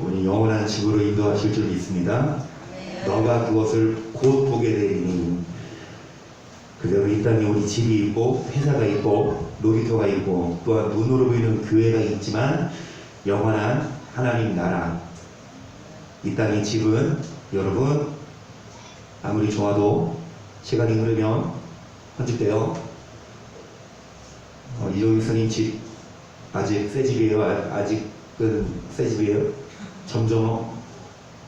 우리 영원한 집으로 인도하실 줄 믿습니다. 너가 그것을 곧 보게 되리니. 그대로 이 땅에 우리 집이 있고 회사가 있고 놀이터가 있고 또한 눈으로 보이는 교회가 있지만 영원한 하나님 나라, 이 땅의 집은 여러분 아무리 좋아도 시간이 흐르면 헌집돼요. 이종익 스님 집 아직 새 집이에요? 아직은 새 집이에요? 점점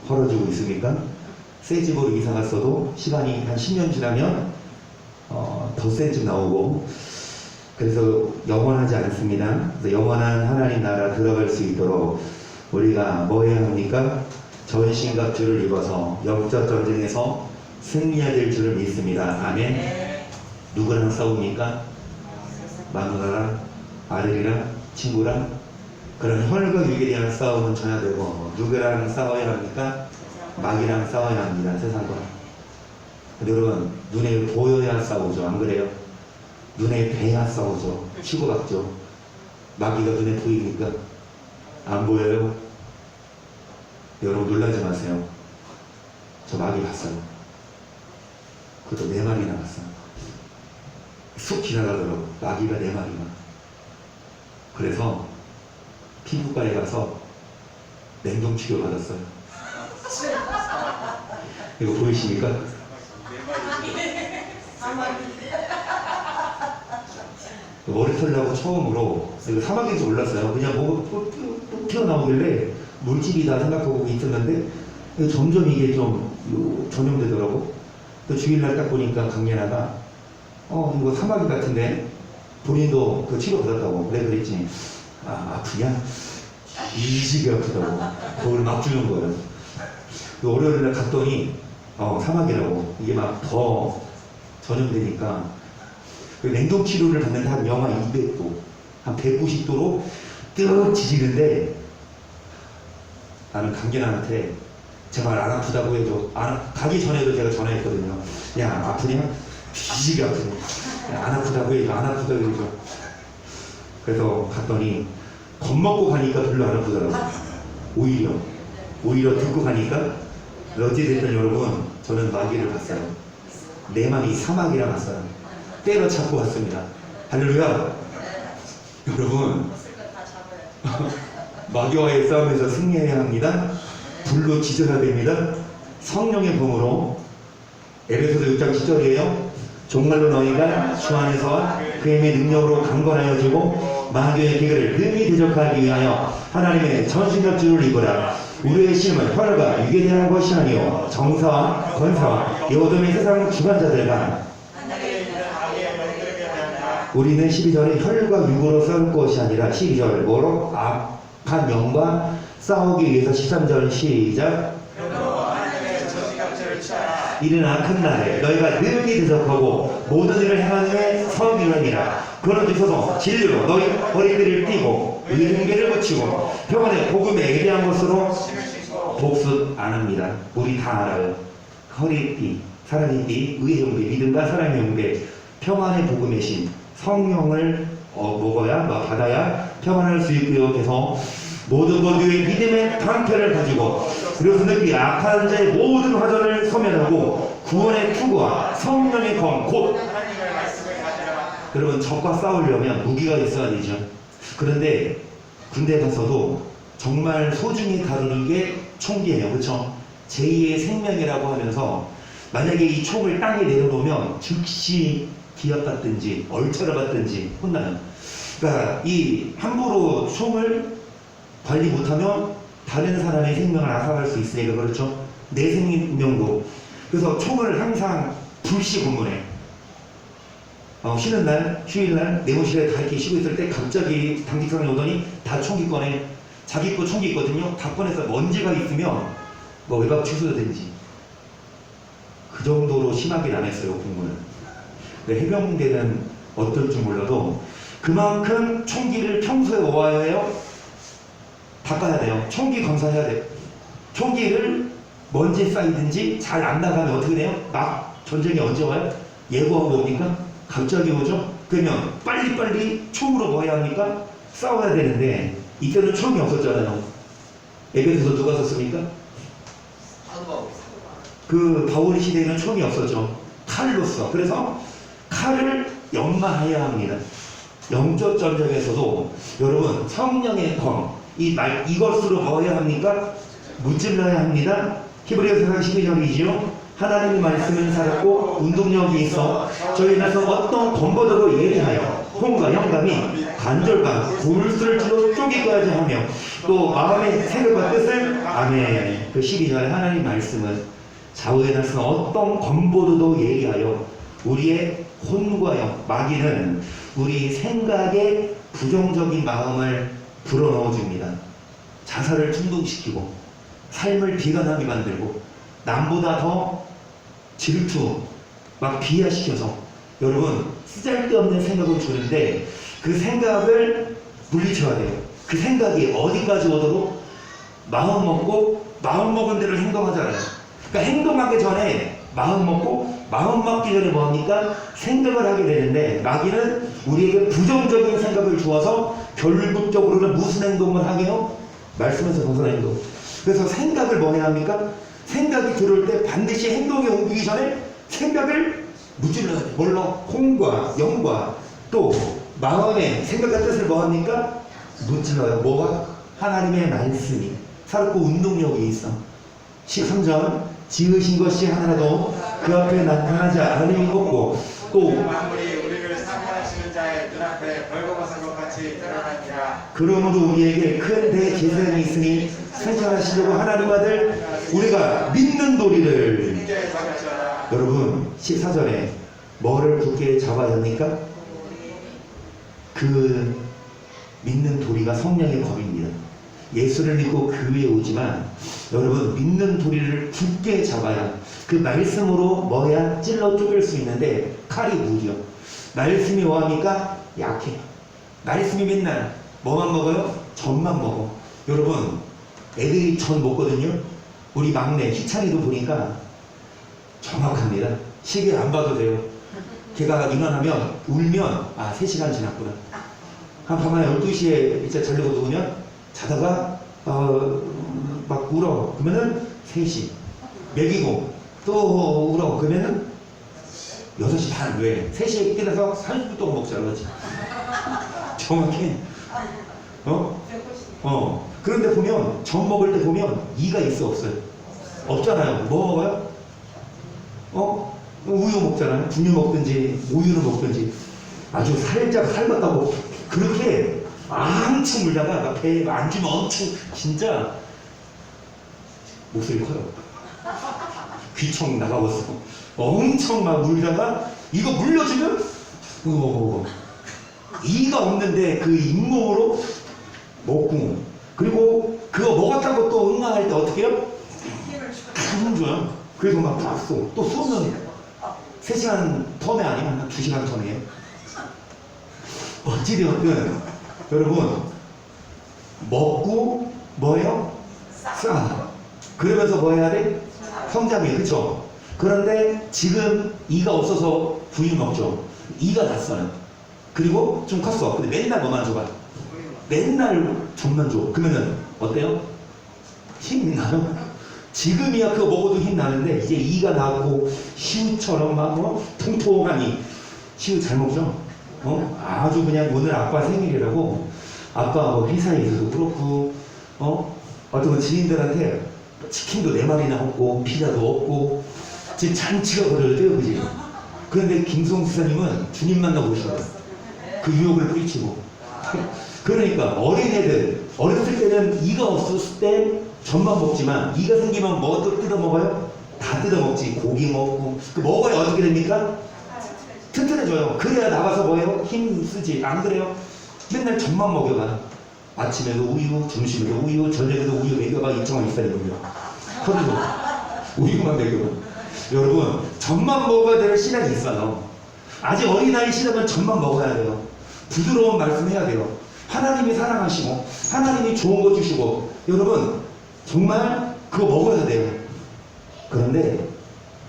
헐어지고 있으니까 새 집으로 이사 갔어도 시간이 한 10년 지나면 더 센 집 나오고, 그래서 영원하지 않습니다. 그래서 영원한 하나님 나라 들어갈 수 있도록 우리가 뭐 해야 합니까? 전신갑주를 입어서 영적 전쟁에서 승리해야 될 줄을 믿습니다. 아멘. 누구랑 싸웁니까? 마누라랑, 아들이랑, 친구랑. 그런 혈과 육에 대한 싸움은 져야 되고, 누구랑 싸워야 합니까? 마귀랑 싸워야 합니다. 세상과. 여러분, 눈에 보여야 싸우죠. 안 그래요? 눈에 뵈야 싸우죠. 치고받죠. 마귀가 눈에 보입니까? 안 보여요? 여러분 놀라지 마세요. 저 마귀 봤어요. 그것도 4마리나 봤어요. 쑥 지나가더라고. 마귀가 4마리나. 그래서 피부과에 가서 냉동치료 받았어요. 이거 보이십니까? 머리 털려고 처음으로 사막에서 올랐어요. 그냥 뭐 튀어나오길래 물집이다 생각하고 있었는데 점점 이게 좀 전염되더라고. 또 주일날 딱 보니까 강연하가 이거 사마귀 같은데 본인도 그 치료 받았다고. 그래 그랬지. 아프냐? 이지게 아프다고. 그걸 막 주는 거예요. 월요일날 갔더니 사마귀라고. 이게 막 더 전염되니까 그 냉동 치료를 받는데 한 영하 200도, 한 190도로 뜨겁 지지는데 나는 강견한테 제발 안 아프다고 해줘. 가기 전에도 제가 전화했거든요. 야 아프냐? 뒤지게 아프네. 야, 안 아프다고 해줘. 안 아프다고 해줘. 그래서 갔더니 겁먹고 가니까 별로 안 아프더라고. 오히려 듣고 가니까. 어찌됐든 여러분, 저는 마귀를 봤어요. 내 맘이 사마귀라 봤어요. 때려잡고 왔습니다. 할렐루야. 여러분, 마귀와의 싸움에서 승리해야 합니다. 불로 지져야 됩니다. 성령의 검으로. 에베소서 6장 10절이에요. 정말로 너희가 주 안에서와 그 힘의 능력으로 강건하여지고 마귀의 기회를 능히 대적하기 위하여 하나님의 전신갑주를 입으라. 우리의 힘은 혈과 육에 대한 것이 아니요 정사와 권사와 요즘의 세상 주관자들과. 우리는 12절에 혈과 육으로 싸울 것이 아니라 12절 뭐로? 악한 영과 싸우기 위해서. 13절 시작. 이는 악한 날에 너희가 능히 대적하고 모든 일을 행하는 성이라니라. 그런 데서도 진리로 너희 허리띠를 띠고 의중계를 붙이고 평안의 복음에 예배한 것으로 복습 안 합니다. 우리 다 알아요. 허리띠, 사랑의 띠, 의의 용배, 믿음과 사랑의 용배, 평안의 복음의 신, 성령을 먹어야, 받아야 평안할 수 있고요. 그래서 모든 권위의 믿음의 방패를 가지고 그래서 느끼 악한 자의 모든 화전을 소멸하고 구원의 투구와 성령의 검, 곧 여러분 적과 싸우려면 무기가 있어야 되죠. 그런데 군대 가서도 정말 소중히 다루는 게 총기예요. 그렇죠? 제2의 생명이라고 하면서 만약에 이 총을 땅에 내려놓으면 즉시 기합받든지 얼차려 받든지 혼나요. 그러니까 이 함부로 총을 관리 못하면 다른 사람의 생명을 앗아갈 수 있으니까. 그렇죠? 내 생명도. 그래서 총을 항상 불시 구문해. 쉬는 날, 휴일날, 내무실에 다 이렇게 쉬고 있을 때 갑자기 당직상이 오더니 다 총기 꺼내. 자기 거 총기 있거든요. 다 꺼내서 먼지가 있으면 뭐 외박 취소되든지. 그 정도로 심하게 안 했어요, 공부는. 해병대는 어떨 줄 몰라도 그만큼 총기를 평소에 모아야 해요. 닦아야 돼요. 총기 검사해야 돼요. 총기를 먼지 쌓이든지 잘 안 나가면 어떻게 돼요? 막 전쟁이 언제 와요? 예고하고 옵니까? 갑자기 오죠? 그러면 빨리빨리 총으로 뭐 해야 합니까? 싸워야 되는데 이때는 총이 없었잖아요. 에베소서 누가 썼습니까? 그 바울 시대에는 총이 없었죠. 칼로써. 그래서 칼을 연마해야 합니다. 영적 전쟁에서도 여러분 성령의 검, 이것으로 뭐 해야 합니까? 무찔러야 합니다. 히브리서 4장 12절이지요. 하나님의 말씀은 살았고 운동력이 있어 저희나서 어떤 검보다도 예리하여 혼과 영감이 간절과 골수를 찔러 쪼개까지 하며 또 마음의 생각과 뜻을 아멘. 그 12절에 하나님 말씀은 좌우에 나서는 어떤 검보다도 예리하여 우리의 혼과 영, 마귀는 우리 생각에 부정적인 마음을 불어넣어 줍니다. 자살을 충동시키고 삶을 비관하게 만들고 남보다 더 질투 막 비하시켜서 여러분 쓰잘데없는 생각을 주는데 그 생각을 물리쳐야 돼요. 그 생각이 어디까지 오도록 마음 먹고 마음 먹은 대로 행동하잖아요. 그러니까 행동하기 전에 마음 먹고 마음 먹기 전에 뭐합니까? 생각을 하게 되는데 마귀는 우리에게 부정적인 생각을 주어서 결국적으로는 무슨 행동을 하게요? 말씀에서 벗어난 행동. 그래서 생각을 뭐 해야 합니까? 생각이 들어올 때 반드시 행동에 옮기기 전에 생각을 무찔러야 돼요. 물론 혼과 영과 또 마음의 생각과 뜻을 뭐 합니까? 무찔러요. 뭐가? 하나님의 말씀이 살았고 운동력이 있어. 13절 지으신 것이 하나라도 그 앞에 나타나지 않음이 없고 또 만물이 우리를 사랑하시는 자의 눈앞에 벌거벗은 것 같이 드러납니다. 그러므로 우리에게 큰 대제사장이 있으니 승천하시려고 하나님 아들 우리가 믿는 도리를 굳게 잡으셔라. 여러분 14절에 뭐를 굳게 잡아야 합니까? 그 믿는 도리가 성령의 법입니다. 예수를 믿고 교회에 오지만 여러분 믿는 도리를 굳게 잡아야 그 말씀으로 뭐야 찔러 쪼갤 수 있는데 칼이 무죠. 말씀이 뭐합니까? 약해. 말씀이 맨날 뭐만 먹어요? 전만 먹어. 여러분 애들이 전 먹거든요. 우리 막내 희찬이도 보니까 정확합니다. 시계 안 봐도 돼요. 걔가 일어나면 울면 아 3시간 지났구나. 한 밤에 12시에 이제 자려고 누우면 자다가 막 울어. 그러면은 3시 먹이고 또 울어. 그러면은 6시 반. 왜? 3시에 깨어나서 30분 동안 먹자 그러지. 정확해. 그런데 보면 전 먹을 때 보면 이가 있어 없어요? 없잖아요. 뭐 먹어요? 우유 먹잖아요. 분유 먹든지 우유를 먹든지 아주 살짝 삶았다고 그렇게 엄청 울다가 배에 앉으면 엄청 진짜 목소리 커요. 귀청 나가버렸어. 엄청 막 울다가 이거 물려주면 이가 없는데 그 잇몸으로 먹고 그리고 그거 먹었다고 또 응가할 때 어떻게 해요? 힘을 줘요. 그래서 막 박수. 또 쏘면 3시간 턴에 아니면 한 2시간 턴이에요. 어찌되었든 여러분 먹고 뭐예요? 싸. 그러면서 뭐 해야 돼? 성장해. 그쵸? 그런데 지금 이가 없어서 부유 먹죠. 이가 났어요. 그리고 좀 컸어. 근데 맨날 뭐만 줘봐? 맨날 전만 줘. 그러면은 어때요? 힘이 나요? 지금이야 그거 먹어도 힘 나는데 이제 이가 나고 시우처럼 막 통통하니 시우 잘 먹죠? 아주 그냥 오늘 아빠 생일이라고 아빠 뭐 회사에서도 그렇고 어떤 지인들한테 치킨도 4마리나 먹고 피자도 먹고 지금 잔치가 벌어져요. 그지? 그런데 김성수 사님은 주님 만나고 오시거든. 그 유혹을 뿌리치고 그러니까 어린애들 어렸을 때는 이가 없었을 때 전만 먹지만 이가 생기면 뭐 뜯어 먹어요? 다 뜯어 먹지. 고기 먹고 그 먹어야 어떻게 됩니까? 튼튼해져요. 그래야 나가서 뭐예요? 힘 쓰지. 안 그래요? 맨날 전만 먹여가. 아침에도 우유, 점심에도 우유, 저녁에도 우유 먹여가 2,000원 있어야 됩니다. 허리도 우유만 먹여가. 여러분 전만 먹어야 될 신앙이 있어요. 아직 어린아이 시작은 전만 먹어야 돼요. 부드러운 말씀 해야 돼요. 하나님이 사랑하시고 하나님이 좋은 거 주시고 여러분 정말 그거 먹어야 돼요. 그런데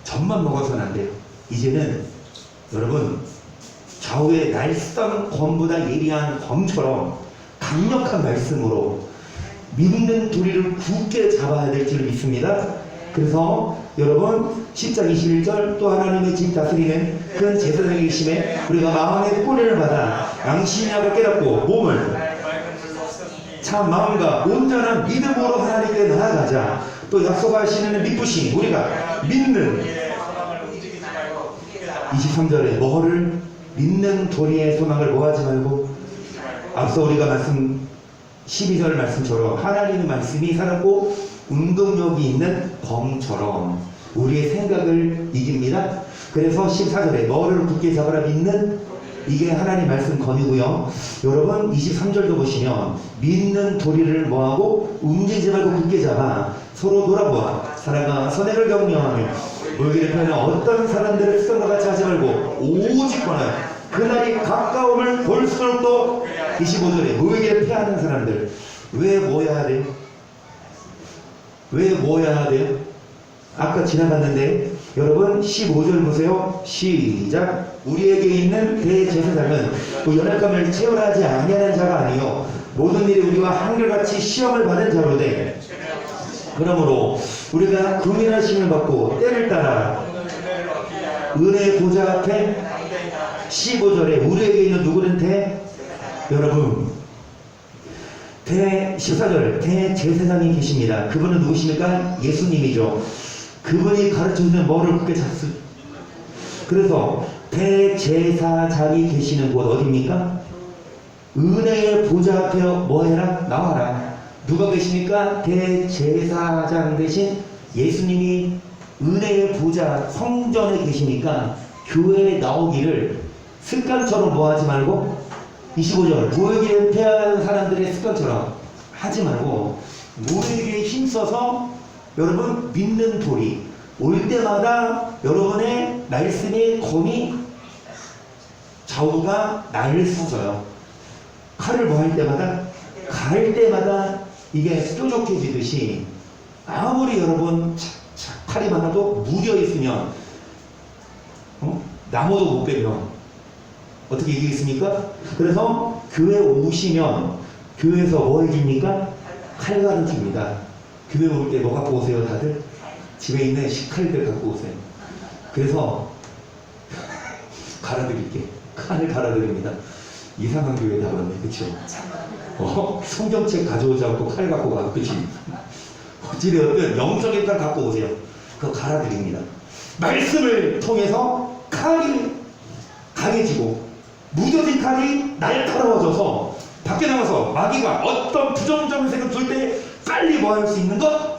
전만 먹어서는 안 돼요. 이제는 여러분 좌우의 날쌘 검보다 예리한 검처럼 강력한 말씀으로 믿는 도리를 굳게 잡아야 될 줄 믿습니다. 그래서 여러분 10장 21절 또 하나님의 집 다스리는 큰 제사장이 계심에 우리가 마음의 꾸려를 받아 양심이하고 깨닫고 몸을 맑은 불로 쓰니 참 마음과 온전한 믿음으로 하나님께 나아가자. 또 약속하시는 믿으신 우리가 믿는 우리의 소망을 움직이지 말고 굳게 잡아 23절에 뭐를 믿는 도리의 소망을 뭐하지 말고 앞서 우리가 말씀 12절 말씀처럼 하나님의 말씀이 살았고 운동력이 있는 검처럼 우리의 생각을 이깁니다. 그래서 14절에 너를 굳게 잡아라 믿는 이게 하나님 말씀 건이고요. 여러분 23절도 보시면 믿는 도리를 뭐하고 움직이지 말고 굳게 잡아 서로 돌아보아 사랑과 선행을 격려하며 물기를 펴는 어떤 사람들을 습관과 같이 하지 말고 오직 권하여 그날이 가까움을 볼수록 또 25절에 물기를 피하는 사람들 왜 모여야 돼요? 왜 모여야 돼요? 아까 지나갔는데 여러분 15절 보세요. 시작. 우리에게 있는 대제사장은 또 연약함을 채워나지 아니하는 자가 아니요 모든 일에 우리와 한결같이 시험을 받은 자로되 그러므로 우리가 긍휼하심을 받고 때를 따라 은혜의 보좌 앞에 15절에 우리에게 있는 누구는 여러분 14절 대제사장이 계십니다. 그분은 누구십니까? 예수님이죠. 그분이 가르쳐주는 뭐를 굳게 잡수. 그래서 대제사장이 계시는 곳 어디입니까? 은혜의 보좌 앞에 뭐해라? 나와라. 누가 계십니까? 대제사장 대신 예수님이 은혜의 보좌 성전에 계시니까 교회에 나오기를 습관처럼 뭐하지 말고 25절 모이기를 피하는 사람들의 습관처럼 하지 말고 모이기에 힘써서 여러분 믿는 도리 올 때마다 여러분의 말씀의 검이 좌우가 나를 서서요. 칼을 뭐 할 때마다 갈 때마다 이게 뾰족해지듯이 아무리 여러분 칼이 많아도 무뎌 있으면 나무도 못 빼면 어떻게 이기겠습니까? 그래서 교회 오시면 교회에서 뭐 해줍니까? 칼 가르칩니다. 교회 올 때 뭐 갖고 오세요 다들? 집에 있는 식칼들 갖고 오세요. 그래서 갈아드릴게. 칼을 갈아드립니다. 이상한 교회 다 그러네. 그쵸? 성경책 가져오지 않고 칼 갖고 가. 그치? 어찌되었든 영적인 칼 갖고 오세요. 그거 갈아드립니다. 말씀을 통해서 칼이 강해지고 무뎌진 칼이 날카로워져서 밖에 나가서 마귀가 어떤 부정적인 생각 들 때 빨리 뭐 할 수 있는 것?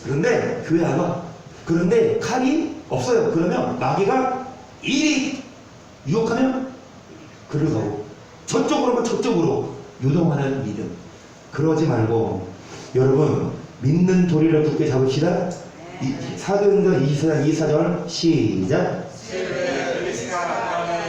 그런데 교회 안 와. 그런데 칼이 없어요. 그러면 마귀가 이리 유혹하면 그를 가고 저쪽으로만 저쪽으로 요동하는 믿음. 그러지 말고 여러분 믿는 도리를 굳게 잡읍시다. 사도행전 24절 시작.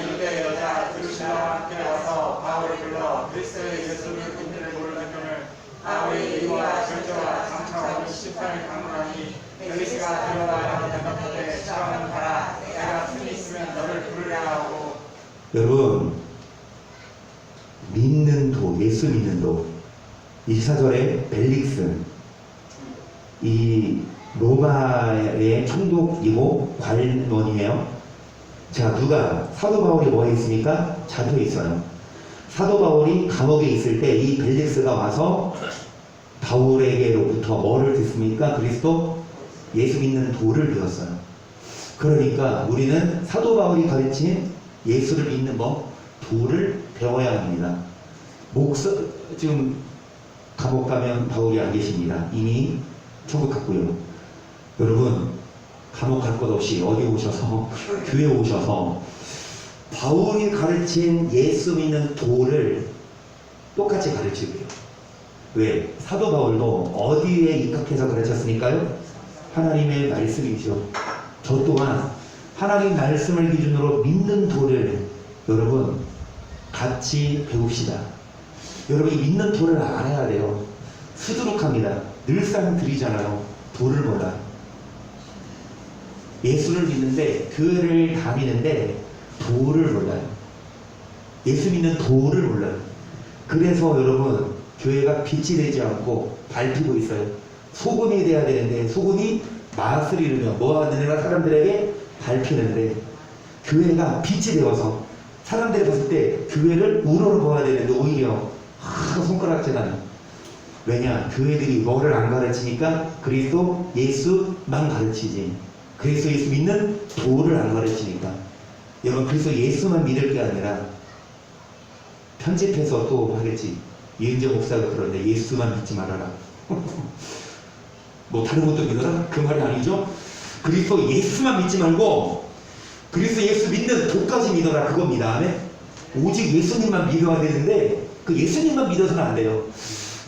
유대 여자 드루시라와 함께 와서 바울을 불러 그리스도의 예수를 인들을 모르는 편을 바울이 이와 절저와 장차와 18일 강론하니 그리스가 들어와야 대답하되 시간은 가라 내가 틈이 있으면 너를 부르려 하고 여러분 믿는 도 예수 믿는 도 24절에 벨릭스 이 로마의 총독이고 관원이에요. 자, 누가 사도 바울이 뭐에 있습니까? 잡혀 있어요. 사도 바울이 감옥에 있을 때 이 벨릭스가 와서 바울에게로부터 뭐를 듣습니까? 그리스도 예수 믿는 도를 배웠어요. 그러니까 우리는 사도 바울이 가르친 예수를 믿는 도를 배워야 합니다. 지금 감옥 가면 바울이 안 계십니다. 이미 천국 갔고요. 여러분 감옥 갈 것 없이 어디 오셔서 교회 오셔서 바울이 가르친 예수 믿는 도를 똑같이 가르치고요. 왜? 사도 바울도 어디에 입각해서 가르쳤으니까요? 하나님의 말씀이죠. 저 또한 하나님 말씀을 기준으로 믿는 도를 여러분 같이 배웁시다. 여러분 이 믿는 도를 알아야 돼요. 수두룩합니다. 늘상 드리잖아요. 도를 몰라. 예수를 믿는데 교회를 다니는데 도를 몰라요. 예수 믿는 도를 몰라요. 그래서 여러분 교회가 빛이 되지 않고 밟히고 있어요. 소금이 돼야 되는데 소금이 맛을 잃으면 뭐 하느냐 사람들에게 밟히는데 교회가 빛이 되어서 사람들이 봤을 때 교회를 우러러 보아야 되는데 오히려 손가락질하는. 왜냐? 교회들이 뭐를 안 가르치니까 그리스도 예수만 가르치지. 그리스도 예수 믿는 도를 안 가르치니까. 여러분 그리스도 예수만 믿을 게 아니라 편집해서 또 하겠지. 이은정 목사가 그러는데 예수만 믿지 말아라. 뭐 다른 것도 믿어라? 그 말이 아니죠. 그리스도 예수만 믿지 말고 그리스도 예수 믿는 도까지 믿어라 그겁니다. 아멘. 오직 예수님만 믿어야 되는데 그 예수님만 믿어서는 안 돼요.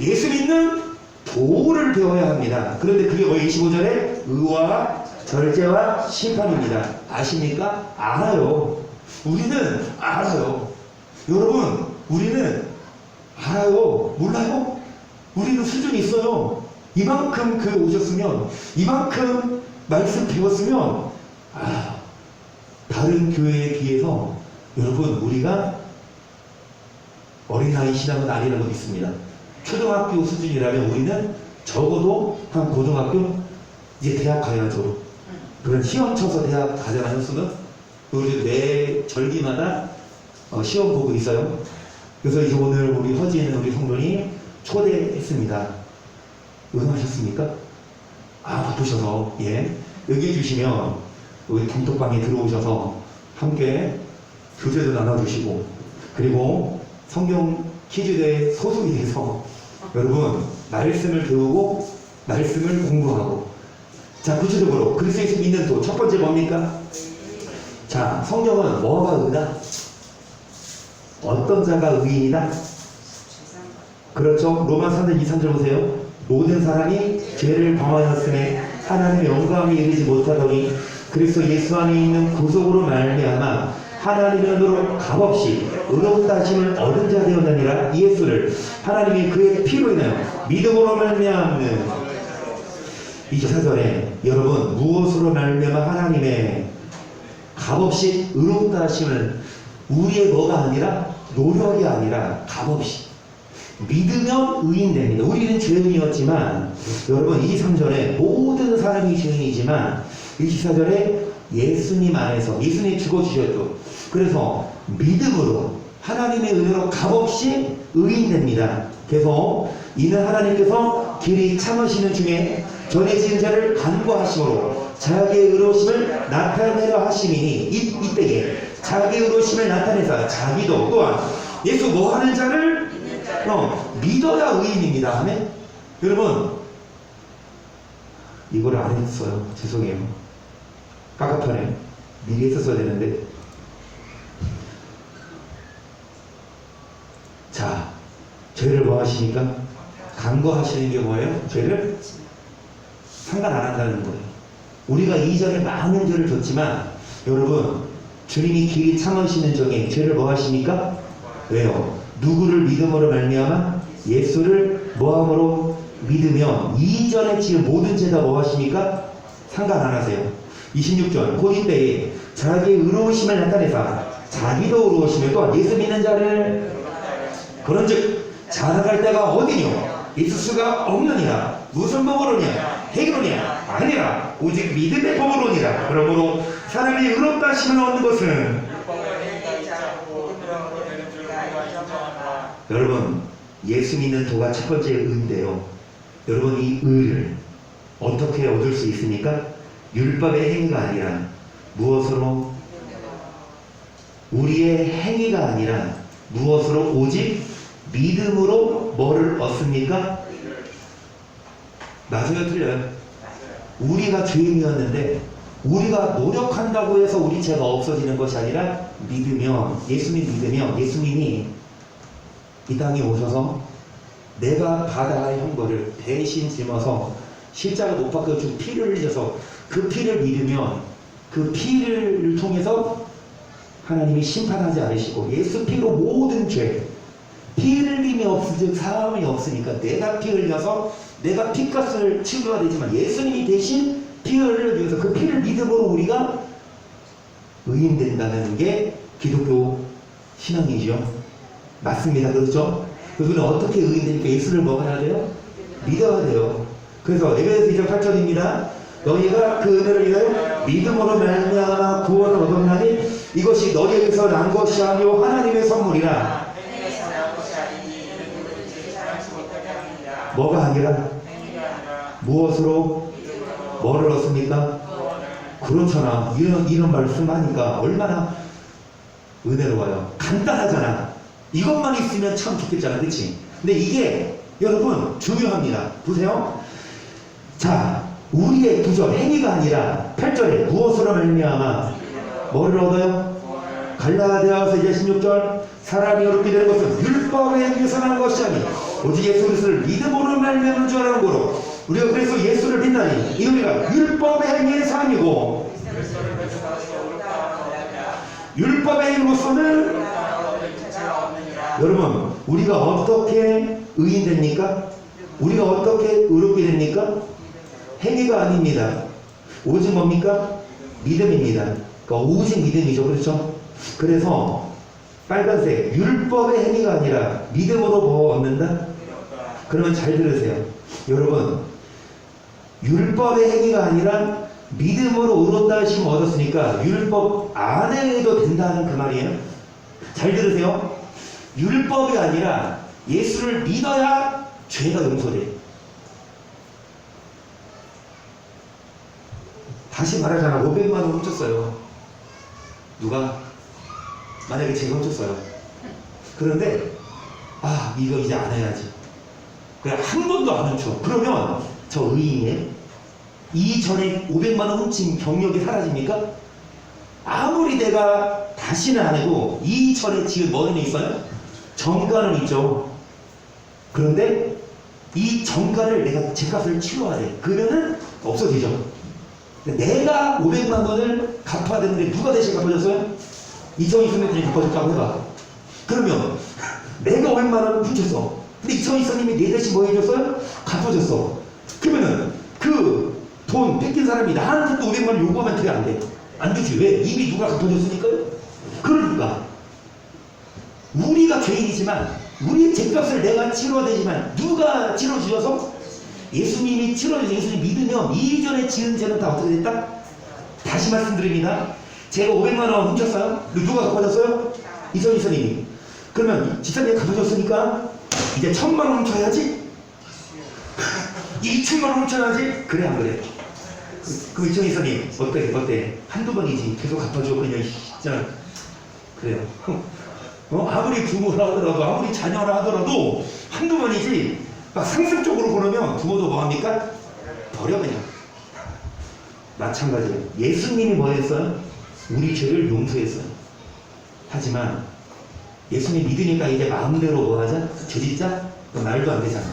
예수 믿는 도를 배워야 합니다. 그런데 그게 뭐예요? 25절에 의와 절제와 심판입니다. 아십니까? 알아요. 우리는 알아요. 여러분 우리는 알아요. 몰라요? 우리는 수준이 있어요. 이만큼 교회 오셨으면 이만큼 말씀 배웠으면 다른 교회에 비해서 여러분 우리가 어린아이 신앙은 아니라고 믿습니다. 초등학교 수준이라면 우리는 적어도 한 고등학교 이제 대학 가야죠. 그런 시험 쳐서 대학 가잖아요. 수는 우리 매 절기마다 시험 보고 있어요. 그래서 이제 오늘 우리 허지에 있는 우리 성도님 초대했습니다. 응하셨습니까? 바쁘셔서 여기 주시면 우리 단톡방에 들어오셔서 함께 교제도 나눠주시고 그리고 성경 퀴즈대에 소속이 돼서 여러분 말씀을 배우고 말씀을 공부하고. 자, 구체적으로 그리스도 예수 믿는 도 첫 번째 뭡니까? 자, 성경은 뭐가 의다? 어떤 자가 의인이다? 그렇죠. 로마 3장 2, 3절 보세요. 모든 사람이 죄를 범하였음에 하나님의 영광에 이르지 못하더니 그리스도 예수 안에 있는 구속으로 말미암아 하나님의 눈으로 값없이 의롭다 하심을 얻은 자 되었느니라. 이 예수를 하나님이 그의 피로 인하여 믿음으로 말미암는. 24절에 여러분 무엇으로 말미암아 하나님의 값없이 의롭다 하심을 우리의 뭐가 아니라 노력이 아니라 값없이 믿으면 의인됩니다. 우리는 죄인이었지만 여러분 23절에 모든 사람이 죄인이지만 24절에 예수님 안에서 예수님이 죽어주셨죠. 그래서 믿음으로 하나님의 은혜로 값없이 의인됩니다. 그래서 이는 하나님께서 길이 참으시는 중에 전에 지은 자를 간구하심으로 자기의 의로우심을 나타내려 하심이니 이때에 자기의 의로우심을 나타내서 자기도 또한 예수 뭐하는 자를 믿어야 의인입니다. 아멘. 여러분 이걸 안 했어요. 죄송해요. 깝깝하네. 미리 했었어야 되는데. 자, 죄를 뭐 하시니까? 간구하시는 게 뭐예요? 죄를 상관 안 한다는 거예요. 우리가 이전에 많은 죄를 졌지만 여러분 주님이 길이 참으시는 중에 죄를 뭐 하십니까? 왜요? 누구를 믿음으로 말미암아 예수를 뭐함으로 믿으면 이전에 지은 모든 죄 다 뭐 하십니까? 상관 안 하세요. 26절 곧 이때에 자기의 의로우심을 나타내사 자기도 의로우시며 또한 예수 믿는 자를 그런즉 자랑할 때가 어디뇨? 있을 수가 없느니라. 무슨 법으로냐? 행위로냐? 아니라 오직 믿음의 법으로니라. 그러므로 사람이 의롭다 하심을 얻는 것은 여러분 예수 믿는 도가 첫 번째 의인데요. 여러분 이 의를 어떻게 얻을 수 있습니까? 율법의 행위가 아니라 무엇으로? 우리의 행위가 아니라 무엇으로? 오직 믿음으로 뭐를 얻습니까? 맞아요? 틀려요? 우리가 죄인이었는데 우리가 노력한다고 해서 우리 죄가 없어지는 것이 아니라 믿으면 예수님 믿으면 예수님이 이 땅에 오셔서 내가 받아야 할 형벌을 대신 짊어서 십자가 못 박혀 준 피를 흘려서 그 피를 믿으면 그 피를 통해서 하나님이 심판하지 않으시고 예수 피로 모든 죄 피 흘림이 없으즉 사함이 없으니까 내가 피 흘려서 내가 피값을 치러야 되지만 예수님이 대신 피 흘려주셔서 그 피를 믿음으로 우리가 의인된다는 게 기독교 신앙이죠. 맞습니다. 그렇죠? 그래서 우리는 어떻게 의인되니까 예수를 먹어야 돼요? 믿어야 돼요. 그래서 에베소서 2장 8절입니다. 너희가 그 은혜를 위하여 믿음으로 말미암아 구원을 얻었나니 이것이 너희에게서 난 것이 아니요 하나님의 선물이라. 행위에서 난 것이 아니니 이는 누구든지 자랑치 못하게 합니다. 뭐가 아니라 행위가 아니라 무엇으로 믿음으로 뭐를 얻습니까? 구원을. 그렇잖아. 이런 말씀 하니까 얼마나 은혜로워요. 간단하잖아. 이것만 있으면 참 좋겠잖아. 그치? 근데 이게 여러분 중요합니다. 보세요. 자, 우리의 구절 행위가 아니라 8절에 무엇으로 말미암아 뭐를 얻어요? 구원을. 갈라디아서 이제 16절 사람이 어렵게 되는 것은 율법에 의해서 난 것이 아니 오직 예수 그리스도를 믿음으로 말미암은 줄 아는 거로 우리가 그래서 예수를 믿나니 이 우리가 율법의 행위에서 아니고 그리스도를 맺어서 옳다 얻느냐. 율법의 행위로서는 옳다 얻을 기체가 없느니라. 여러분 우리가 어떻게 의인됩니까? 우리가 어떻게 의롭게 됩니까? 행위가 아닙니다. 오직 뭡니까? 믿음입니다. 그러니까 오직 믿음이죠. 그렇죠? 그래서 빨간색 율법의 행위가 아니라 믿음으로 뭐 얻는다? 그러면 잘 들으세요. 여러분 율법의 행위가 아니라 믿음으로 의롭다 하심을 얻었으니까 율법 안에 해도 된다는 그 말이에요. 잘 들으세요. 율법이 아니라 예수를 믿어야 죄가 용서돼. 다시 말하잖아. 500만 원 훔쳤어요. 누가? 만약에 제가 훔쳤어요. 그런데 이거 이제 안 해야지. 그냥 한 번도 안 훔쳐. 그러면 저 의인이에요? 이전에 500만 원 훔친 경력이 사라집니까? 아무리 내가 다시는 안 하고 이전에 지은 뭐는 있어요? 정가는 있죠. 그런데 이 정가를 내가 제값을 치러야 돼. 그러면은 없어지죠. 내가 500만 원을 갚아야 되는데 누가 대신 갚아줬어요? 이청희선생님이 갚아줬다고 해봐. 그러면 내가 500만 원을 훔쳤어. 근데 이청희선생님이 내 대신 뭐 해줬어요? 갚아줬어. 그러면은 그 돈 뺏긴 사람이 나한테 또 500만 원 요구하면 되게 안 돼. 안 되지. 왜? 이미 누가 갚아줬으니까요. 그러니까 우리가 죄인이지만 우리의 죄값을 내가 치러야 되지만 누가 치러주셔서? 예수님이 치러주셔서 예수님 믿으면 이전에 지은 죄는 다 어떻게 됐다? 다시 말씀드립니다. 제가 500만 원 훔쳤어요. 누가 갚아줬어요? 이선희선님이. 그러면 지사님이 갚아줬으니까 이제 1000만 원 훔쳐야지? 2000만 원 훔쳐야지? 그래 안 그래? 그럼 이선희선님 어때? 한두 번이지 계속 갚아줘. 그냥 진짜 그래요. 아무리 부모라 하더라도 아무리 자녀라 하더라도 한두 번이지 막 상습적으로 보려면 부모도 뭐합니까? 버려 그냥. 마찬가지예요. 예수님이 뭐 했어요? 우리 죄를 용서했어요. 하지만 예수님 믿으니까 이제 마음대로 뭐 하자? 죄짓자? 말도 안 되잖아.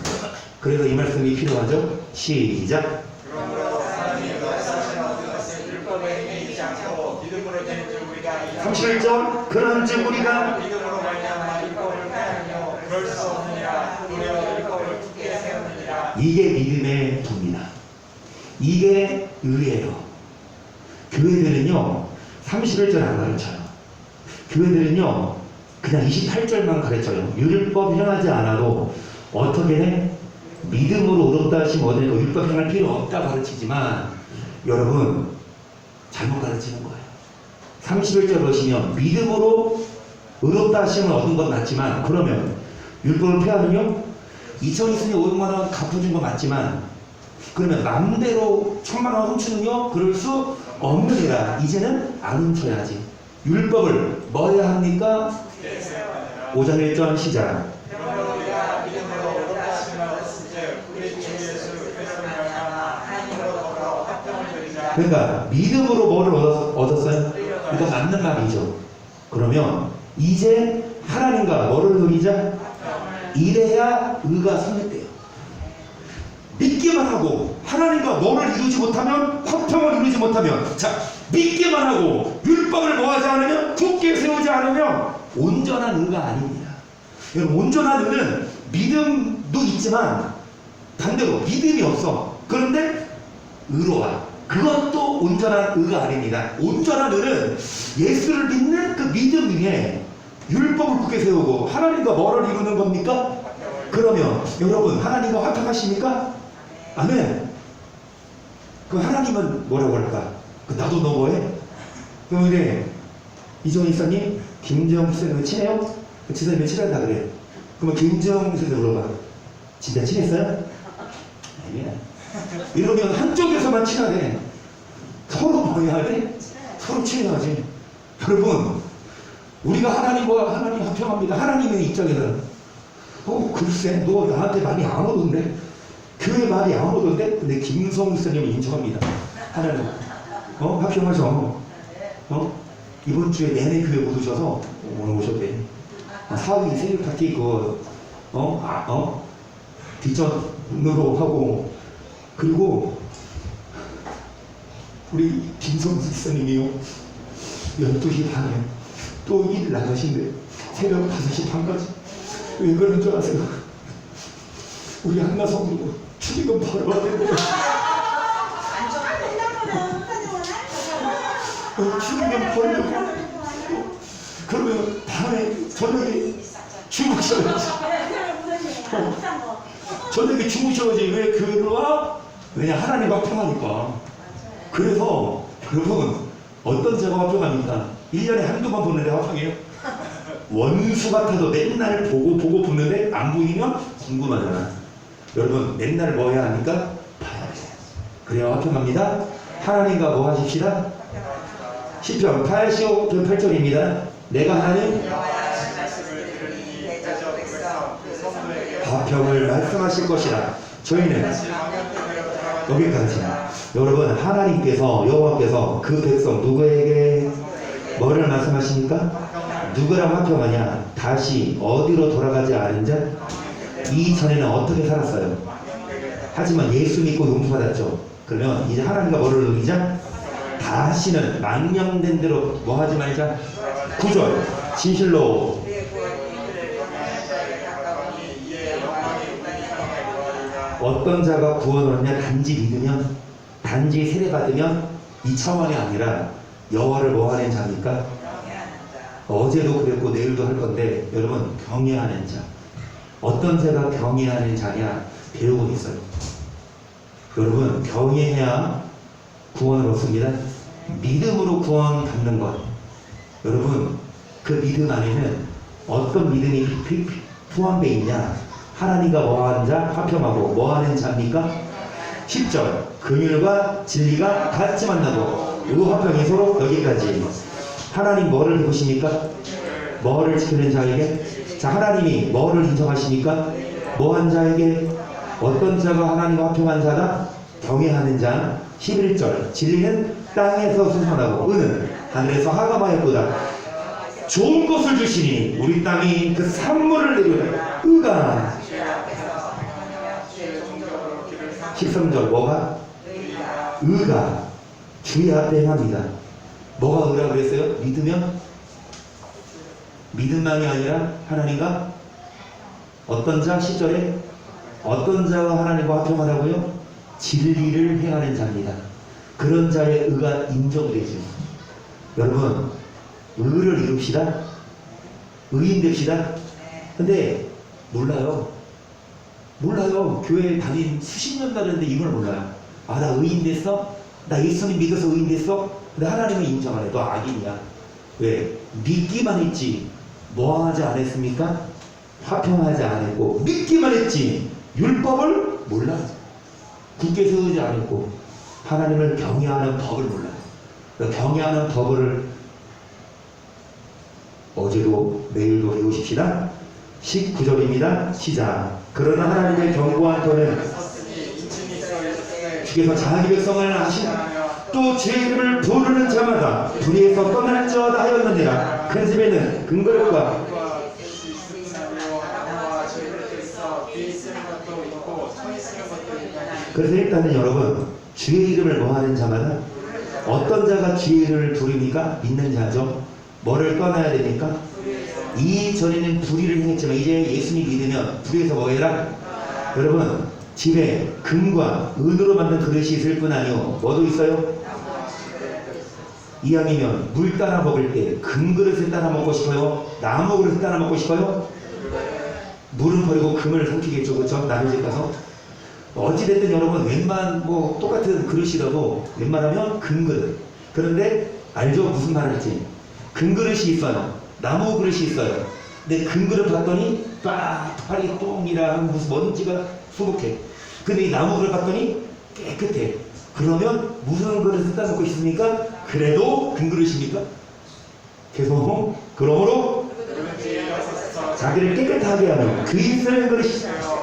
그래서 이 말씀이 필요하죠? 시작. 그러므로 사람이 역사하신 모든 것을 율법에 행위이지 않고 믿음으로 되는 줄 우리가 알라. 31절 그런즉 우리가 믿음으로 말미암아 율법을 폐하며 그럴 수 없느니라. 우리가 율법을 굳게 세우느니라. 이게 믿음의 도입니다. 이게 의예요. 교회들은요 31절 안 가르쳐요. 교회들은요 그냥 28절만 가르쳐요. 율법 행하지 않아도 어떻게 해? 믿음으로 의롭다 하시면 얻으니까 율법 행할 필요 없다 가르치지만 여러분 잘못 가르치는 거예요. 31절 보시면 믿음으로 의롭다 하시면 얻은 건 맞지만 그러면 율법을 폐하면요 2020년 500만 원 갚아준 건 맞지만 그러면 마음대로 1000만 원 훔치는요 그럴 수 없느니라. 이제는 안 훔쳐야지. 율법을 뭐 해야 합니까? 5장 1절 시작. 그러므로 우리가 믿음으로 의롭다 하심을 얻었은즉 우리 주 예수 그리스도를 말미암아 하나님으로 더불어 합병을 드리자. 그러니까 믿음으로 뭐를 얻었어요? 이거 맞는 말이죠. 그러면 이제 하나님과 뭐를 누리자? 이래야 의가 성립돼요. 믿기만 하고 하나님과 뭐를 이루지 못하면 화평을 이루지 못하면 자 믿기만 하고 율법을 뭐하지 않으면 굳게 세우지 않으면 온전한 의가 아닙니다. 여러분 온전한 의는 믿음도 있지만 반대로 믿음이 없어. 그런데 의로워. 그것도 온전한 의가 아닙니다. 온전한 의는 예수를 믿는 그 믿음 위에 율법을 굳게 세우고 하나님과 뭐를 이루는 겁니까? 그러면 여러분 하나님과 화평하십니까? 아멘. 그 하나님은 뭐라고 할까? 나도 너 뭐해? 그런데 이종희 이사님 김정수 선생님 친해요? 그 지사님이 친하다 그래. 그러면 김정수 선생님 물어봐. 진짜 친했어요? 아니야. 이러면 한쪽에서만 친하대. 서로 뭐 해야 돼? 서로 친해야지. 여러분 우리가 하나님과 하나님 화평합니다. 하나님의 입장에서는 글쎄 너 나한테 많이 안 오던데 교회 말이 안 오던데. 근데 김성우 선생님은 인정합니다. 하나님 화평하죠. 이번 주에 내내 교회 못 오셔서 오늘 오셨대. 사위 생일 파티 뒷전으로 하고, 그리고 우리 김성수 선생님이요 12시 반에 또 일 나가신대. 새벽 5시 반까지. 왜 그러는 줄 아세요? 우리 한나성도 축의금 벌어야 되는데 축의금 벌려고. 그러면 밤에 저녁에 주무셔야지. 저녁에 주무셔야지. 왜 교회를 와? 왜냐 하나님 화평하니까. 그래서 여러분 어떤 제가 화평합니까? 1년에 한두 번 보는데 화평해요? 원수 같아도 맨날 보고 붙는데 안 보이면 궁금하잖아. 여러분 맨날 뭐 해야 합니까? 봐야 돼. 그래야 화평합니다. 하나님과 뭐 하십시다? 시편 85, 8절입니다. 내가 하나님 화평을 말씀하실 것이라. 저희는 여기까지. 여러분 하나님께서 여호와께서 그 백성 누구에게 뭐를 말씀하십니까? 누구랑 화평하냐? 다시 어디로 돌아가지 않은 자? 이전에는 어떻게 살았어요? 하지만 예수 믿고 용서받았죠. 그러면 이제 하나님과 뭐를 누리자? 다시는 망령된 대로 뭐 하지 말자. 9절 진실로 어떤 자가 구원을 얻냐? 단지 믿으면, 단지 세례받으면, 이 차원이 아니라 여호와를 뭐하는 자입니까? 어제도 그랬고 내일도 할 건데 여러분 경외하는 자. 어떤 자가 경외하는 자냐? 배우고 있어요. 여러분 경외해야 구원을 얻습니다. 믿음으로 구원 받는 것. 여러분 그 믿음 안에는 어떤 믿음이 포함되어 있냐? 하나님과 뭐하는 자? 화평하고 뭐하는 자입니까? 10절 긍휼과 진리가 같이 만나고 의화평이 서로. 여기까지. 하나님 뭐를 배우십니까? 뭐를 지키는 자에게? 자, 하나님이 뭐를 인정하십니까? 뭐한 자에게? 어떤 자가 하나님과 화평한 자다? 경외하는 자. 11절 진리는 땅에서 솟아나고 의는 하늘에서 하감하였도다. 좋은 것을 주시니 우리 땅이 그 산물을 내려다. 의가 13절 뭐가? 의가 주의 앞에 행합니다. 뭐가 의라고 그랬어요? 믿으면? 믿음만이 아니라 하나님과 어떤 자? 10절에 어떤 자가 하나님과 화평하라고요? 진리를 행하는 자입니다. 그런 자의 의가 인정되죠. 여러분 의를 이룹시다. 의인 됩시다. 근데 몰라요. 교회 다닌 수십 년 다녔는데 이걸 몰라요. 아, 나 의인 됐어? 나 예수님 믿어서 의인 됐어? 근데 하나님은 인정 안 해. 너 악인이야. 왜? 믿기만 했지 뭐 하지 않았습니까? 화평하지 않았고. 믿기만 했지 율법을 몰라. 굳게 세우지 않았고 하나님을 경외하는 법을 몰라요. 그 경외하는 법을 어제도 내일도 배우십시다. 19절입니다. 시작. 그러나 하나님의 견고한 터는 주께서 자기 백성을 하시나 또 주의 이름을 부르는 자마다 불의에서 떠날지어다 하였느니라. 큰 집에는 금그릇과 그래서 일단은 여러분 주의 이름을 뭐하는 자마다 어떤 자가 주의 이름을 부릅니까? 믿는 자죠. 뭐를 떠나야 됩니까? 이전에는 불의를 행했지만 이제 예수님 믿으면 불의에서 뭐 해라? 여러분 집에 금과 은으로 만든 그릇이 있을 뿐 아니오 뭐도 있어요? 이왕이면 물 따라 먹을 때 금그릇을 따라 먹고 싶어요? 나무 그릇을 따라 먹고 싶어요? 물은 버리고 금을 삼키겠죠. 그렇죠? 남의 집 가서. 어찌됐든 여러분 웬만 뭐 똑같은 그릇이라도 웬만하면 금그릇. 그런데 알죠? 무슨 말을지. 금그릇이 있어요. 나무 그릇이 있어요. 근데 금그릇 봤더니 파리 똥이랑 무슨 먼지가 수북해. 근데 이 나무 그릇 봤더니 깨끗해. 그러면 무슨 그릇을 따놓고 있습니까? 그래도 금그릇입니까? 계속 그러므로 자기를 깨끗하게 하는 그 입술의 그릇이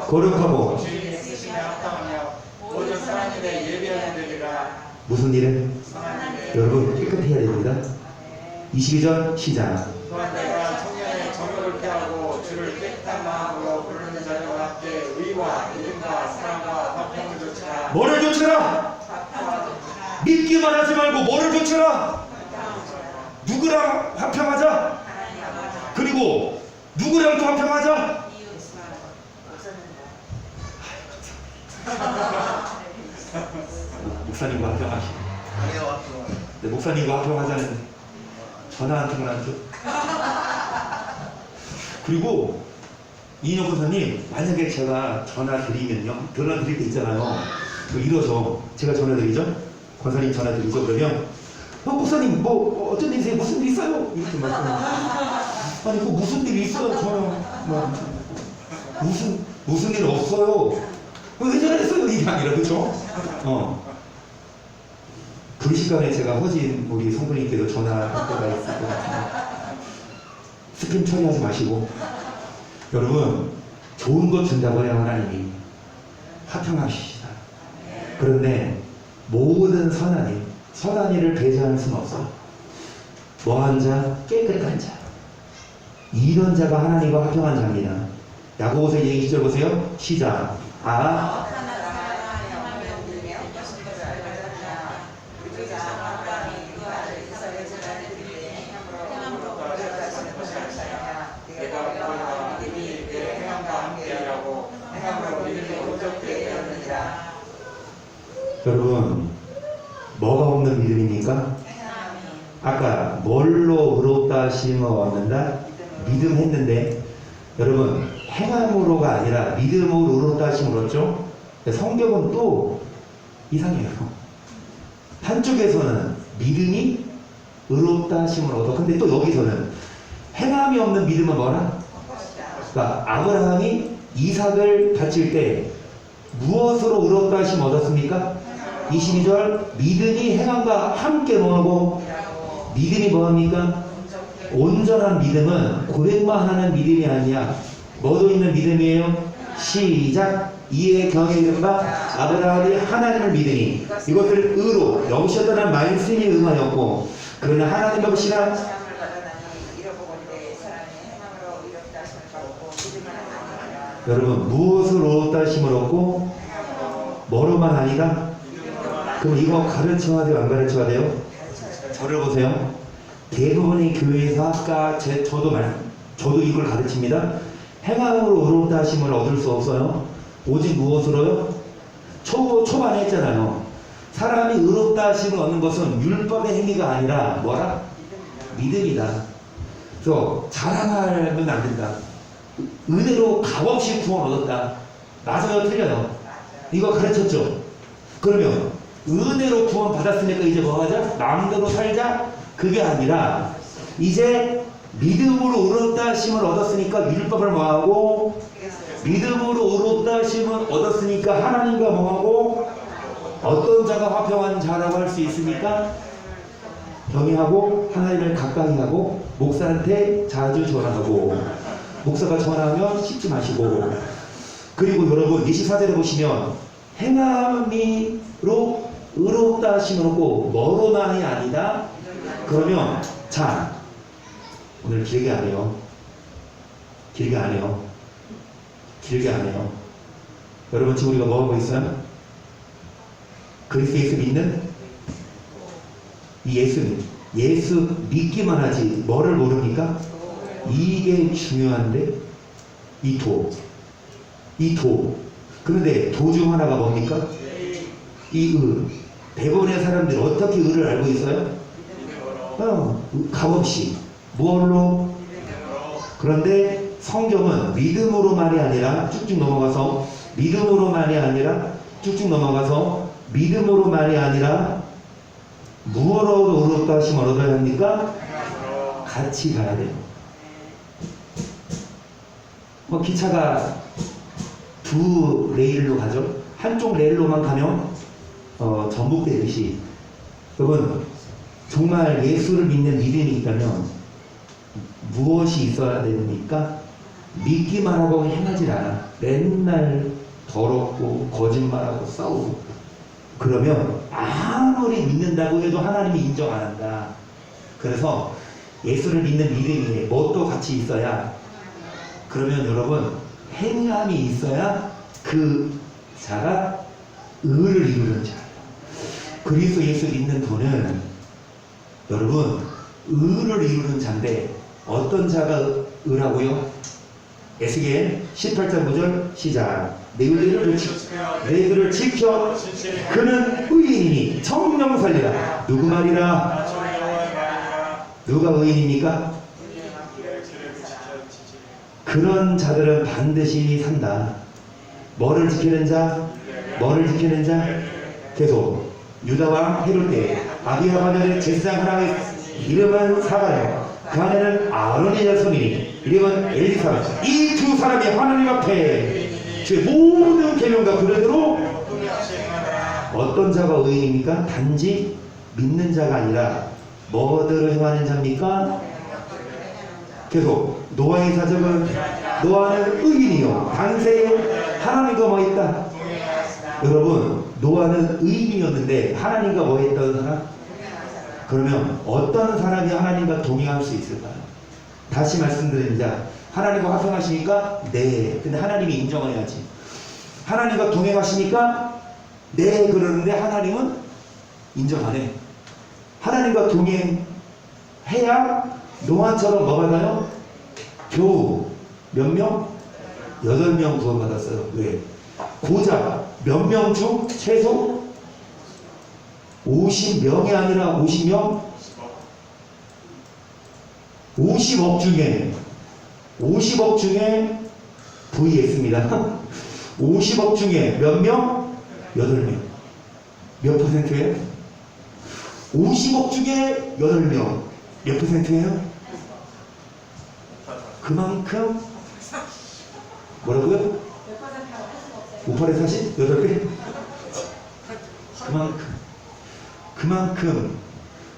거룩하고 주인이 쓰시며 합당하며 모든 선한 일에 예비하는 되리라. 무슨 일을? 선한 일. 여러분 깨끗해야 됩니다. 22절 시작. 또한 내가 청년의 정욕을 피하고 주를 깨끗한 마음으로 부르는 자들과 함께 의와 믿음과 사랑과 화평을 조치라. 뭐를 조치라? 믿기만 하지 말고 뭐를 조치라? 누구랑 화평하자? 그리고 누구랑 또 화평하자? 목사님과 화평하시. 네, 목사님과 화평하자는 전화 한 통을 안 줘. 그리고 이인영 권사님, 만약에 제가 전화 드리면요, 전화 드릴 때 있잖아요. 이뤄서 제가 전화 드리죠. 권사님 전화 드리죠. 그러면 목사님 뭐 어쩐 일이세요? 무슨 일 있어요? 이렇게 말씀해요. 아니 그 무슨 일 있어요? 저요. 무슨 일 없어요. 왜 전화했어요? 이게 아니라 그죠? 그 시간에 제가 허진 우리 성도님께도 전화할 때가 있을 것 같은데 스팸 처리하지 마시고 여러분 좋은 것 준다고 해요. 하나님이 화평하시다. 그런데 모든 선한 일을 배제할 수는 없어. 뭐한 자? 깨끗한 자. 이런 자가 하나님과 화평한 자입니다. 야고보서 2절 보세요. 시작. 여러분 뭐가 없는 믿음입니까? 아까 뭘로 의롭다 하심을 얻는다? 믿음 했는데 여러분 행함으로가 아니라 믿음으로 의롭다 하심을 얻죠? 성경은 또 이상해요. 한쪽에서는 믿음이 의롭다 하심을 얻어. 근데 또 여기서는 행함이 없는 믿음은 뭐라? 그러니까 아브라함이 이삭을 바칠 때 무엇으로 의롭다 하심 얻었습니까? 22절 믿음이 행함과 함께 뭐하고 믿음이 뭐합니까? 온전한 믿음은 고백만 하는 믿음이 아니야. 뭐도 있는 믿음이에요? 시작. 이에 경에 이른바 아브라함이 하나님을 믿으니 이것을 의로 영시었다는 말씀이 응하였고 그는 하나님 없이나 여러분 무엇을 의롭다 하심을 얻고 뭐로만 아니다? 그럼 이거 가르쳐야 돼요? 안 가르쳐야 돼요? 저를 보세요. 대부분의 교회에서 아까 저도 이걸 가르칩니다. 행함으로 의롭다 하심을 얻을 수 없어요. 오직 무엇으로요? 초반에 했잖아요. 사람이 의롭다 하심을 얻는 것은 율법의 행위가 아니라 뭐라? 믿음이다. 그래서 자랑하면 안 된다. 은혜로 값없이 구원 얻었다. 맞아요? 틀려요? 이거 가르쳤죠? 그러면 은혜로 구원 받았으니까 이제 뭐 하자? 마음대로 살자? 그게 아니라 이제 믿음으로 의롭다 하심을 얻었으니까 율법을 뭐하고 믿음으로 의롭다 하심을 얻었으니까 하나님과 뭐하고 어떤 자가 화평한 자라고 할 수 있습니까? 경외하고 하나님을 가까이 하고 목사한테 자주 전화하고 목사가 전화하면 씹지 마시고 그리고 여러분 24절에 보시면 행함이로 의롭다 하심을 얻고 뭐로만이 아니다. 그러면 자 오늘 길게 안 해요. 길게 안 해요. 여러분 지금 우리가 뭐 하고 있어요? 그리스도 예수 믿는 이 예수 믿기만 하지 뭐를 모릅니까? 이게 중요한데 이 도 그런데 도 중 하나가 뭡니까? 대부분의 사람들이 어떻게 의를 알고 있어요? 값없이 무엇로? 그런데 성경은 믿음으로만이 아니라 쭉쭉 넘어가서 믿음으로만이 아니라 쭉쭉 넘어가서 믿음으로만이 아니라 무엇으로 얻었다 하시면 얻어야 합니까? 같이 가야 돼요. 뭐 기차가 두 레일로 가죠. 한쪽 레일로만 가면 전복되듯이 여러분 정말 예수를 믿는 믿음이 있다면 무엇이 있어야 됩니까? 믿기만 하고 행하지 않아. 맨날 더럽고 거짓말하고 싸우고 그러면 아무리 믿는다고 해도 하나님이 인정 안 한다. 그래서 예수를 믿는 믿음이 뭣도 같이 있어야 그러면 여러분 행함이 있어야 그 자가 의를 이루는 자예요. 그리스도 예수 믿는 분은 여러분 의를 이루는 자인데 어떤 자가 의라고요? 에스겔 18장 9절 시작. 내 의를 지켜 그는 의인이니 청명 살리라. 누구 말이라? 누가 의인입니까? 그런 자들은 반드시 산다. 뭐를 지키는 자? 뭐를 지키는 자? 계속 유다왕 헤롯 때 아비야 바벨의 제사장 하나의 이름은 사가랴 그 안에는 아론의 자손이니 이름은 엘리사벳. 이 두 사람이 하나님 앞에 주의 모든 계명과 그대로 어떤 자가 의인입니까? 단지 믿는 자가 아니라 뭐들을 행하는 자입니까? 계속 노아의 사적은 노아는 의인이요 당세에 하나님과 뭐 있다? 여러분 노아는 의인이었는데 하나님과 뭐 했던 사람? 그러면 어떤 사람이 하나님과 동행할 수 있을까요? 다시 말씀드립니다. 하나님과 화평하시니까? 네. 근데 하나님이 인정해야지. 하나님과 동행하시니까? 네. 그러는데 하나님은 인정 안 해. 하나님과 동행해야 노아처럼 뭐 받아요? 겨우 몇 명? 8명 구원받았어요. 왜? 고작 몇 명 중 최소 50명이 아니라 50명? 50억 중에 VS입니다. 50억 중에 몇 명? 8명. 몇 퍼센트예요? 50억 중에 8명. 몇 퍼센트예요? 그만큼 뭐라고요? 5%에 40? 8배?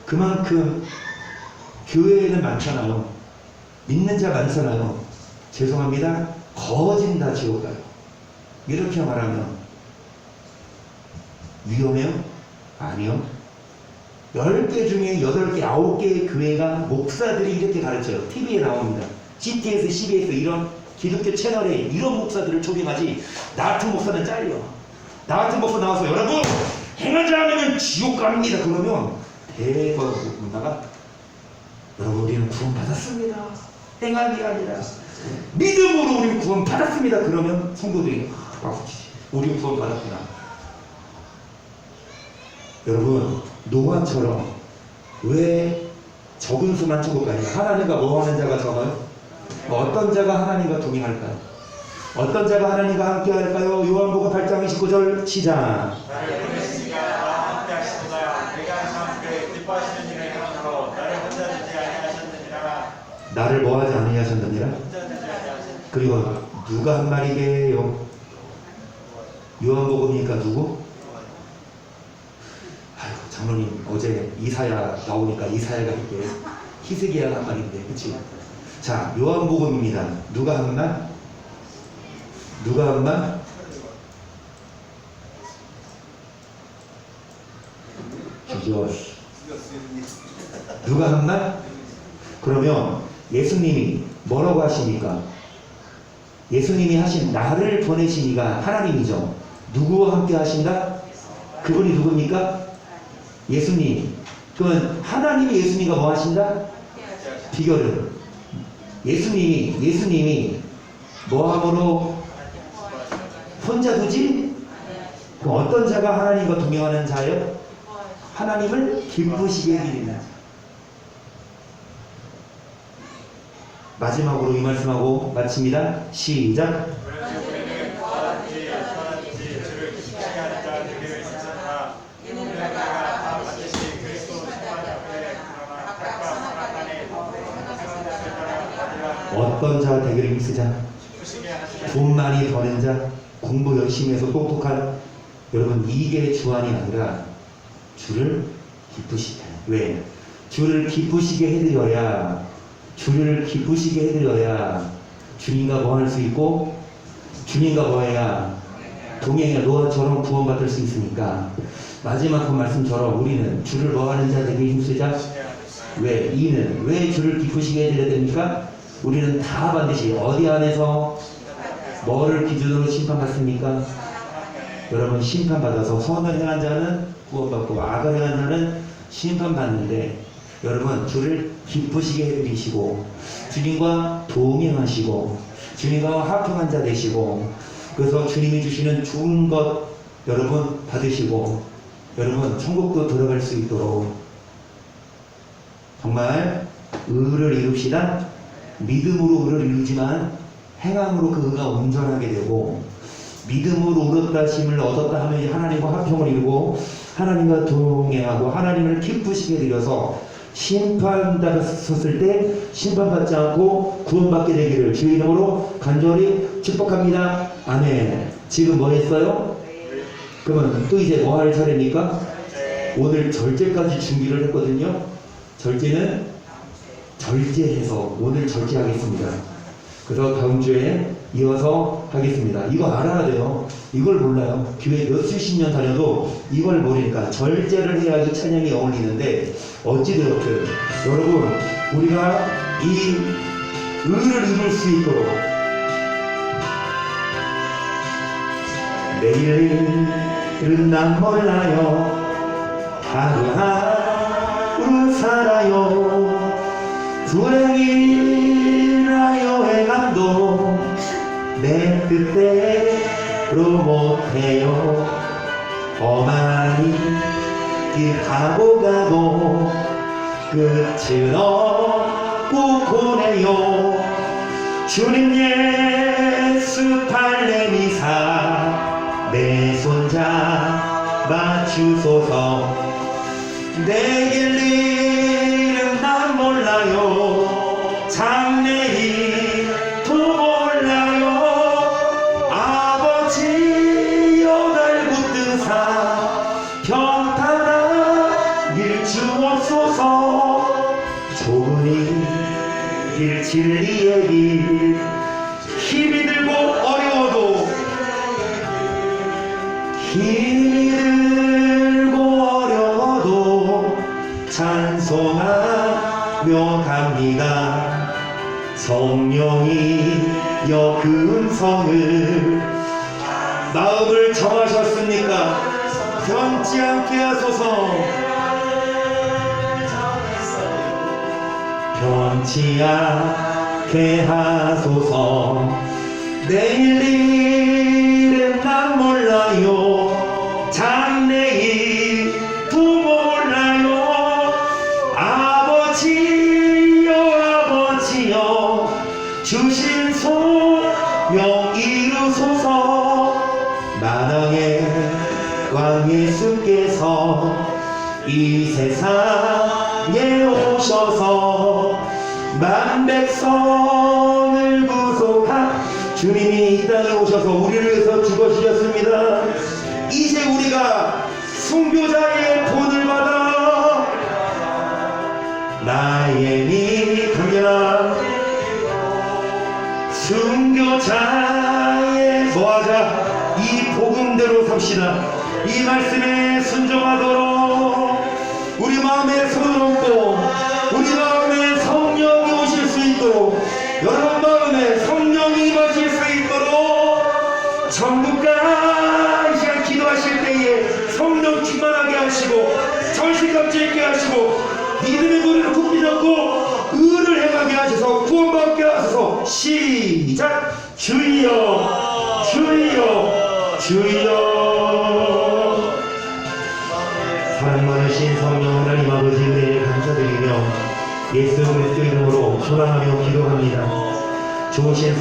그만큼 교회에는 많잖아요. 믿는 자 많잖아요. 죄송합니다. 거진 다 지옥 가요. 이렇게 말하면 위험해요? 아니요. 10개 중에 8개, 9개의 교회가 목사들이 이렇게 가르쳐요. TV에 나옵니다. GTS, CBS 이런 기독교 채널에 이런 목사들을 초빙하지. 나 같은 목사는 잘려. 나 같은 목사 나와서 여러분 행하지 않으면 지옥 갑니다. 그러면 대거 문화가 여러분 우리는 구원 받았습니다. 행함이 아니라 믿음으로 우리는 구원 받았습니다. 그러면 성도들이 박수치지. 우리는 구원 받았구나. 여러분 노아처럼 왜 적은 수만 천국 가냐? 하나님과 뭐 하는 자가 적어요? 어떤 자가 하나님과 동행할까요? 어떤 자가 하나님과 함께 할까요? 요한복음 8장 29절 시작. 나를 뭐하지 아니하셨느니라. 그리고 누가 한 말이게요? 요한복음이니까 누구? 아이고 장로님 어제 이사야 나오니까 이사야가 이게 히스기야가 한 말인데 그치? 자 요한복음입니다. 누가 한 말? 누가 한 말? 주저스. 누가 한 말? 그러면 예수님이 뭐라고 하십니까? 예수님이 하신 나를 보내시니가 하나님이죠. 누구와 함께 하신다? 그분이 누굽니까? 예수님. 그러면 하나님이 예수님과 뭐 하신다? 비교를. 예수님이 뭐함으로 혼자 두지? 그럼 어떤 자가 하나님과 동행하는 자예요? 하나님을 기쁘시게 해드리는 자. 마지막으로 이 말씀하고 마칩니다. 시작. 우리는 뭐든지 어떠든지 주를 기쁘시게 하는 자 되기를 힘쓰노라. 이는 우리가 다 반드시 그리스도 십자가 앞에 그러나 각각 선악간에 생각하는 것을 따라 어떤 자 되기를 힘쓰자. 기쁘시게 하는 자. 돈 많이 버는 자, 공부 열심히 해서 똑똑한 여러분, 이게 주안이 아니라 주를 기쁘시게. 왜? 주를 기쁘시게 해드려야, 주를 기쁘시게 해드려야 주님과 뭐 할 수 있고, 주님과 뭐 해야 동행해 노아처럼 구원받을 수 있으니까. 마지막 그 말씀처럼 우리는 주를 뭐 하는 자 되게 힘쓰자. 왜? 이는 왜 주를 기쁘시게 해드려야 됩니까? 우리는 다 반드시 어디 안에서 뭐를 기준으로 심판받습니까? 여러분, 심판받아서 선을 행한 자는 구원받고 악을 행한 자는 심판받는데, 여러분 주를 기쁘시게 해드리시고 주님과 동행하시고 주님과 합평한 자 되시고, 그래서 주님이 주시는 좋은 것 여러분 받으시고 여러분 천국도 들어갈 수 있도록 정말 의를 이룹시다. 믿음으로 의를 이루지만 행함으로 그 의가 온전하게 되고, 믿음으로 의롭다심을 얻었다 하면 하나님과 합평을 이루고 하나님과 동행하고 하나님을 기쁘시게 드려서 심판받았을 때 심판받지 않고 구원받게 되기를 주의 이름으로 간절히 축복합니다. 아멘. 지금 뭐 했어요? 그러면 또 이제 뭐 할 차례입니까? 오늘 절제까지 준비를 했거든요. 절제는 절제해서 오늘 절제하겠습니다. 그래서 다음 주에 이어서 하겠습니다. 이거 알아야 돼요. 이걸 몰라요. 교회 몇 수십 년 다녀도 이걸 모르니까 절제를 해야지 찬양이 어울리는데, 어찌되었든 여러분 우리가 이 의를 이룰 수 있도록 내일은 난 몰라요. 하루하루 살아요. 불행이라 여행함도 내 뜻대로 못해요. 험한 길 가고 가도 끝은 없고 보내요. 주님 예수 발레미사 내 손잡아 주소서. 내 길 일은 난 몰라요. 장래일도 몰라요. 아버지여 날 붙드사 평탄하길 주옵소서. 좁은 길 진리의 길 힘이 들고 어려워도 힘이 들고 어려워도 찬송하며 갑니다. 성령이 그 음성을 마음을 정하셨습니까? 변치 않게 하소서. 변치 않게 하소서. 내일 일은 난 몰라요. 장래일도 몰라요. 아버지여 아버지여 주신 소명 이루소서. 만왕의 왕 예수께서 이 세상에 오셔서 만백성을 구속한 주님이 이 땅에 오셔서 우리를 위해서 죽어주셨습니다. 이제 우리가 순교자의 본을 받아 나의 믿음이라 순교자의 뭐하자? 이 복음대로 삽시다. 이 말씀에 순종하도록 우리 마음에 손을 얹고 우리 마음에 성령이 오실 수 있도록, 여러분 마음에 성령이 임하실 수 있도록 전국과 이 시간 기도하실 때에 성령 충만하게 하시고 절실감지 있게 하시고 믿음의 노래를 굳게 잡고 의를 행하게 하셔서 구원받게 하셔서 시작. 주여 주여 주여. 사랑 많으신 성령 하나님 아버지 은혜에 감사드리며 예수 그리스도 이름으로 소망하며 기도합니다. 좋으신